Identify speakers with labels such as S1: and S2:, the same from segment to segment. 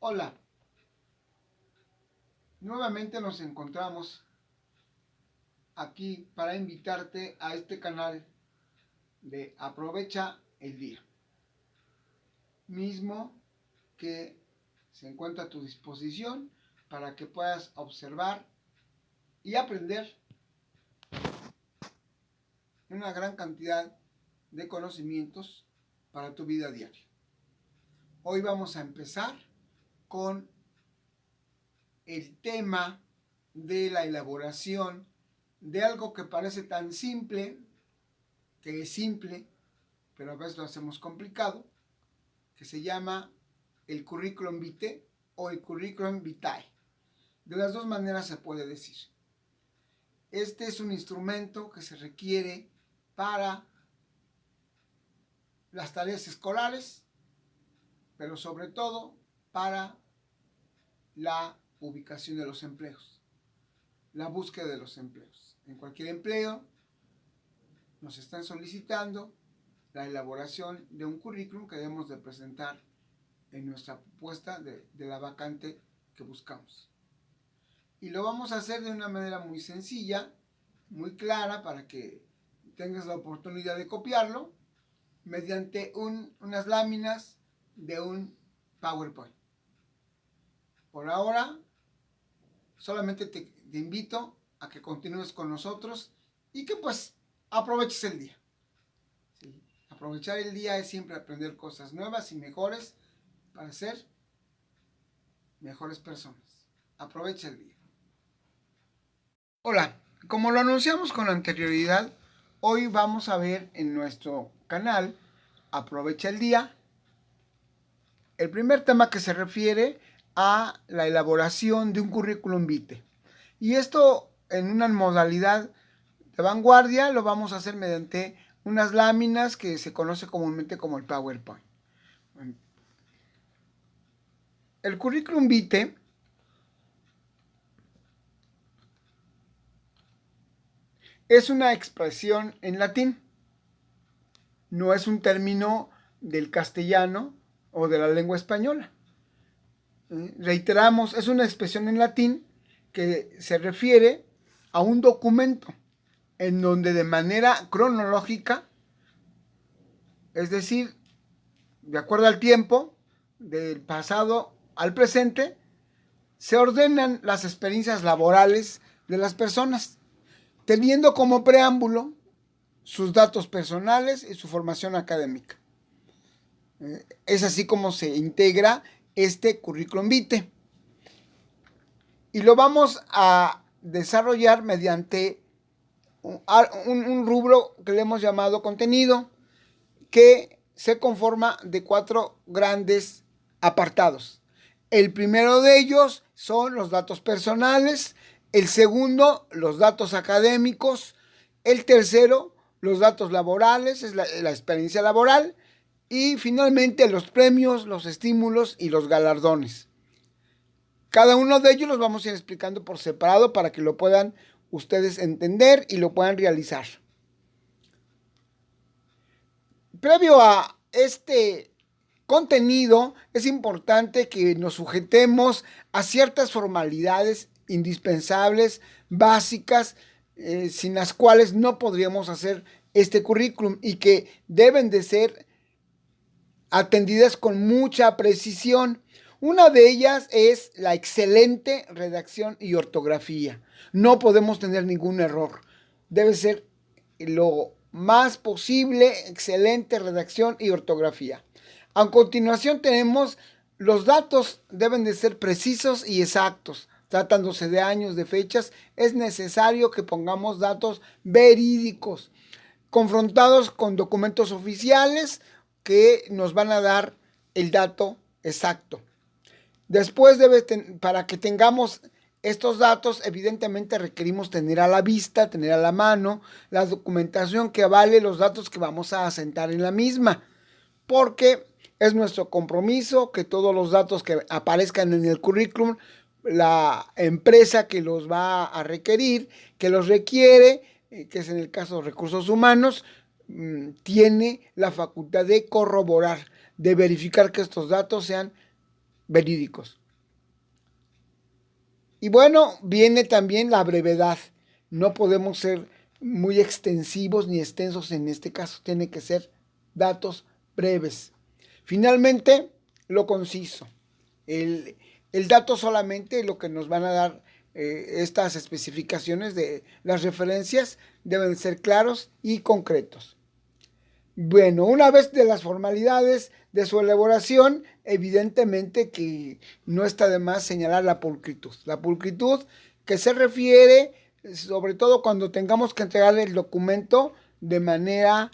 S1: Hola, nuevamente nos encontramos aquí para invitarte a este canal de Aprovecha el Día, mismo que se encuentra a tu disposición para que puedas observar y aprender una gran cantidad de conocimientos para tu vida diaria. Hoy vamos a empezar con el tema de la elaboración de algo que parece tan simple, que es simple, pero a veces lo hacemos complicado, que se llama el currículum vitae o el currículum vitae. De las dos maneras se puede decir. Este es un instrumento que se requiere para las tareas escolares, pero sobre todo para la ubicación de los empleos, la búsqueda de los empleos. En cualquier empleo nos están solicitando la elaboración de un currículum que debemos de presentar en nuestra propuesta de la vacante que buscamos. Y lo vamos a hacer de una manera muy sencilla, muy clara, para que tengas la oportunidad de copiarlo mediante unas láminas de un PowerPoint. Por ahora, solamente te invito a que continúes con nosotros y que pues aproveches el día. ¿Sí? Aprovechar el día es siempre aprender cosas nuevas y mejores para ser mejores personas. Aprovecha el día. Hola, como lo anunciamos con anterioridad, hoy vamos a ver en nuestro canal Aprovecha el día el primer tema que se refiere a la elaboración de un currículum vitae. Y esto en una modalidad de vanguardia lo vamos a hacer mediante unas láminas que se conoce comúnmente como el PowerPoint. El currículum vitae es una expresión en latín, no es un término del castellano o de la lengua española. Reiteramos, es una expresión en latín que se refiere a un documento en donde de manera cronológica, es decir, de acuerdo al tiempo, del pasado al presente, se ordenan las experiencias laborales de las personas, teniendo como preámbulo sus datos personales y su formación académica. Es así como se integra este currículum vitae. Y lo vamos a desarrollar mediante un rubro que le hemos llamado contenido, que se conforma de 4 grandes apartados. El primero de ellos son los datos personales, el segundo, los datos académicos, el tercero, los datos laborales, es la experiencia laboral, y finalmente los premios, los estímulos y los galardones. Cada uno de ellos los vamos a ir explicando por separado para que lo puedan ustedes entender y lo puedan realizar. Previo a este contenido, es importante que nos sujetemos a ciertas formalidades indispensables, básicas, sin las cuales no podríamos hacer este currículum y que deben de ser atendidas con mucha precisión. Una de ellas es la excelente redacción y ortografía. No podemos tener ningún error. Debe ser lo más posible excelente redacción y ortografía. A continuación tenemos los datos deben de ser precisos y exactos. Tratándose de años, de fechas, es necesario que pongamos datos verídicos, confrontados con documentos oficiales que nos van a dar el dato exacto. Después, para que tengamos estos datos, evidentemente requerimos tener a la vista, tener a la mano, la documentación que avale los datos que vamos a asentar en la misma, porque es nuestro compromiso que todos los datos que aparezcan en el currículum, la empresa que los va a requerir, que los requiere, que es en el caso de recursos humanos, tiene la facultad de corroborar, de verificar que estos datos sean verídicos. Y bueno, viene también la brevedad. No podemos ser muy extensivos ni extensos en este caso. Tiene que ser datos breves. Finalmente, lo conciso. El dato solamente, lo que nos van a dar estas especificaciones de las referencias, deben ser claros y concretos. Bueno, una vez de las formalidades de su elaboración, evidentemente que no está de más señalar la pulcritud. La pulcritud que se refiere, sobre todo cuando tengamos que entregar el documento de manera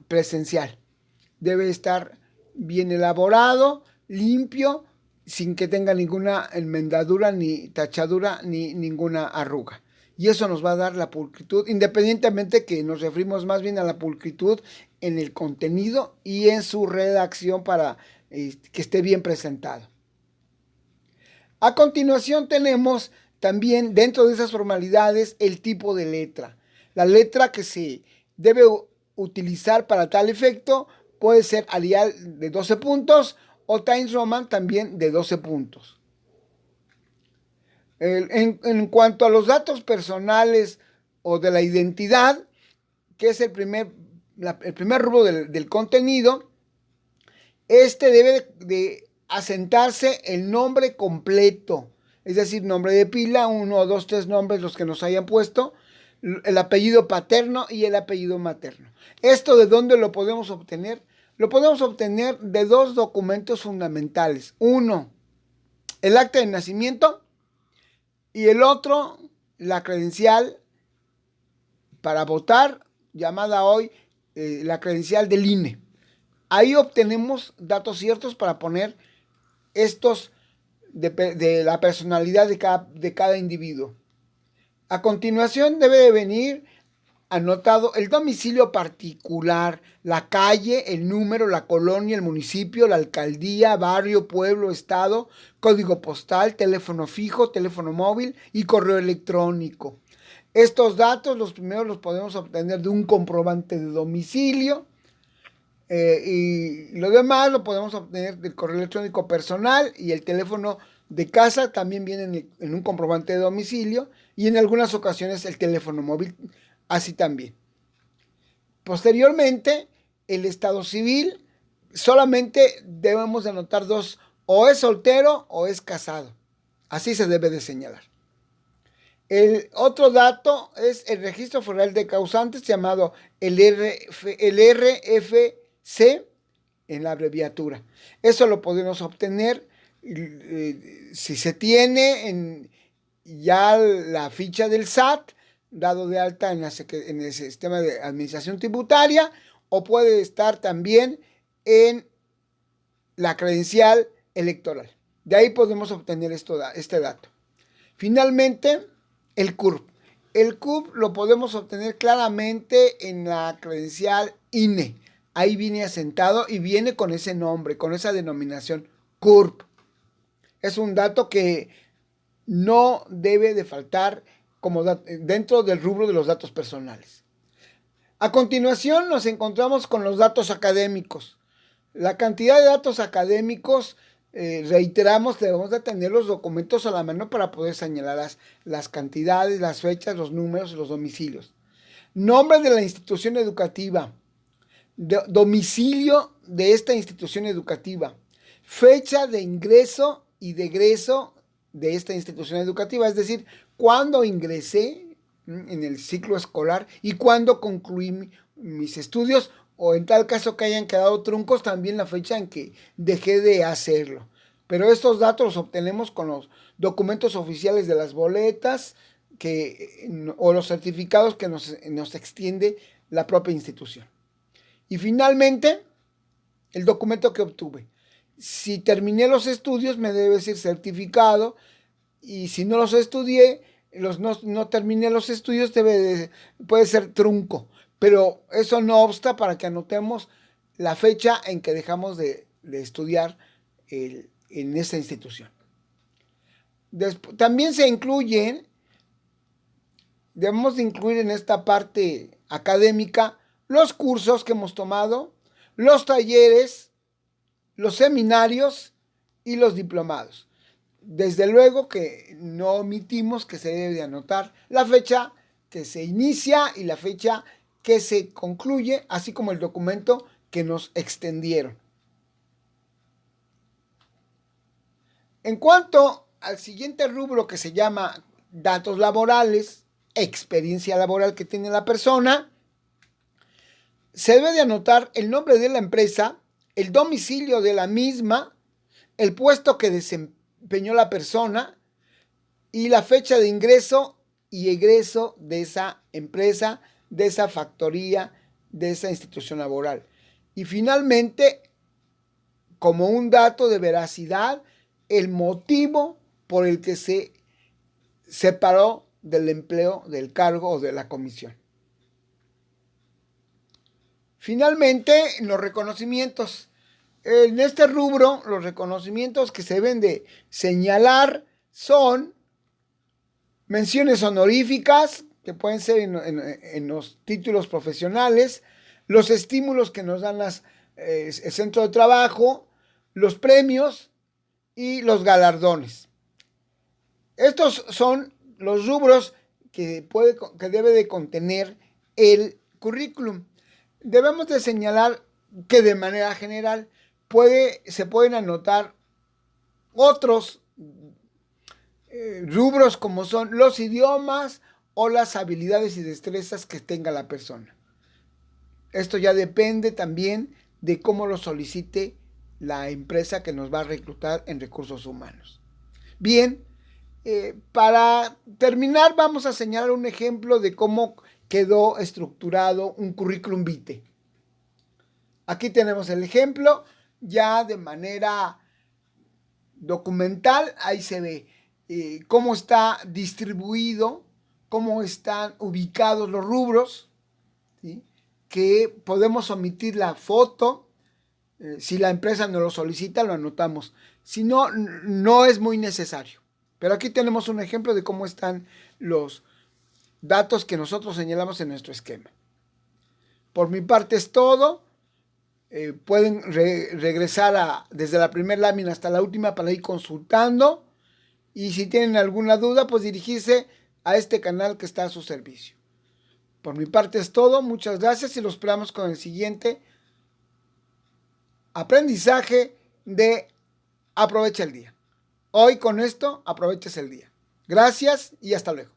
S1: presencial. Debe estar bien elaborado, limpio, sin que tenga ninguna enmendadura, ni tachadura, ni ninguna arruga. Y eso nos va a dar la pulcritud, independientemente que nos referimos más bien a la pulcritud en el contenido y en su redacción para que esté bien presentado. A continuación tenemos también dentro de esas formalidades el tipo de letra. La letra que se debe utilizar para tal efecto puede ser Arial de 12 puntos o Times Roman también de 12 puntos. En cuanto a los datos personales o de la identidad, que es el primer rubro del contenido, este debe de asentarse el nombre completo, es decir, nombre de pila, 1, 2, 3 nombres los que nos hayan puesto, el apellido paterno y el apellido materno. ¿Esto de dónde lo podemos obtener? Lo podemos obtener de dos documentos fundamentales. Uno, el acta de nacimiento, y el otro, la credencial para votar, llamada hoy la credencial del INE. Ahí obtenemos datos ciertos para poner estos de la personalidad de cada individuo. A continuación debe de venir anotado el domicilio particular, la calle, el número, la colonia, el municipio, la alcaldía, barrio, pueblo, estado, código postal, teléfono fijo, teléfono móvil y correo electrónico. Estos datos, los primeros los podemos obtener de un comprobante de domicilio y lo demás lo podemos obtener del correo electrónico personal, y el teléfono de casa también viene en un comprobante de domicilio, y en algunas ocasiones el teléfono móvil así también. Posteriormente, el estado civil, solamente debemos de anotar dos: o es soltero o es casado. Así se debe de señalar. El otro dato es el registro federal de causantes, llamado el RFC en la abreviatura. Eso lo podemos obtener si se tiene ya la ficha del SAT, dado de alta en el sistema de administración tributaria, o puede estar también en la credencial electoral. De ahí podemos obtener este dato. Finalmente, el CURP. El CURP lo podemos obtener claramente en la credencial INE. Ahí viene asentado y viene con ese nombre, con esa denominación, CURP. Es un dato que no debe de faltar dentro del rubro de los datos personales. A continuación nos encontramos con los datos académicos. La cantidad de datos académicos, reiteramos, debemos de tener los documentos a la mano para poder señalar las cantidades, las fechas, los números y los domicilios. Nombre de la institución educativa, domicilio de esta institución educativa, fecha de ingreso y de egreso de esta institución educativa, es decir, cuándo ingresé en el ciclo escolar y cuándo concluí mis estudios, o en tal caso que hayan quedado truncos, también la fecha en que dejé de hacerlo. Pero estos datos los obtenemos con los documentos oficiales de las boletas o los certificados que nos extiende la propia institución. Y finalmente, el documento que obtuve. Si terminé los estudios, me debe decir certificado, y si no los estudié, no terminé los estudios, puede ser trunco. Pero eso no obsta para que anotemos la fecha en que dejamos de estudiar en esta institución. También debemos de incluir en esta parte académica los cursos que hemos tomado, los talleres, los seminarios y los diplomados. Desde luego que no omitimos que se debe de anotar la fecha que se inicia y la fecha que se concluye, así como el documento que nos extendieron. En cuanto al siguiente rubro que se llama datos laborales, experiencia laboral que tiene la persona, se debe de anotar el nombre de la empresa, el domicilio de la misma, el puesto que desempeñó la persona y la fecha de ingreso y egreso de esa empresa, de esa factoría, de esa institución laboral. Y finalmente, como un dato de veracidad, el motivo por el que se separó del empleo, del cargo o de la comisión. Finalmente, los reconocimientos. En este rubro, los reconocimientos que se deben de señalar son menciones honoríficas, que pueden ser en los títulos profesionales, los estímulos que nos dan el centro de trabajo, los premios y los galardones. Estos son los rubros que debe de contener el currículum. Debemos de señalar que de manera general se pueden anotar otros rubros como son los idiomas o las habilidades y destrezas que tenga la persona. Esto ya depende también de cómo lo solicite la empresa que nos va a reclutar en recursos humanos. Bien, para terminar vamos a señalar un ejemplo de cómo quedó estructurado un currículum vitae. Aquí tenemos el ejemplo ya de manera documental. Ahí se ve cómo está distribuido, cómo están ubicados los rubros, ¿sí? Que podemos omitir la foto. Si la empresa nos lo solicita, lo anotamos. Si no, no es muy necesario. Pero aquí tenemos un ejemplo de cómo están los datos que nosotros señalamos en nuestro esquema. Por mi parte es todo. Pueden regresar desde la primera lámina hasta la última para ir consultando. Y si tienen alguna duda, pues dirigirse a este canal que está a su servicio. Por mi parte es todo. Muchas gracias y los esperamos con el siguiente aprendizaje de Aprovecha el Día. Hoy con esto, aproveches el día. Gracias y hasta luego.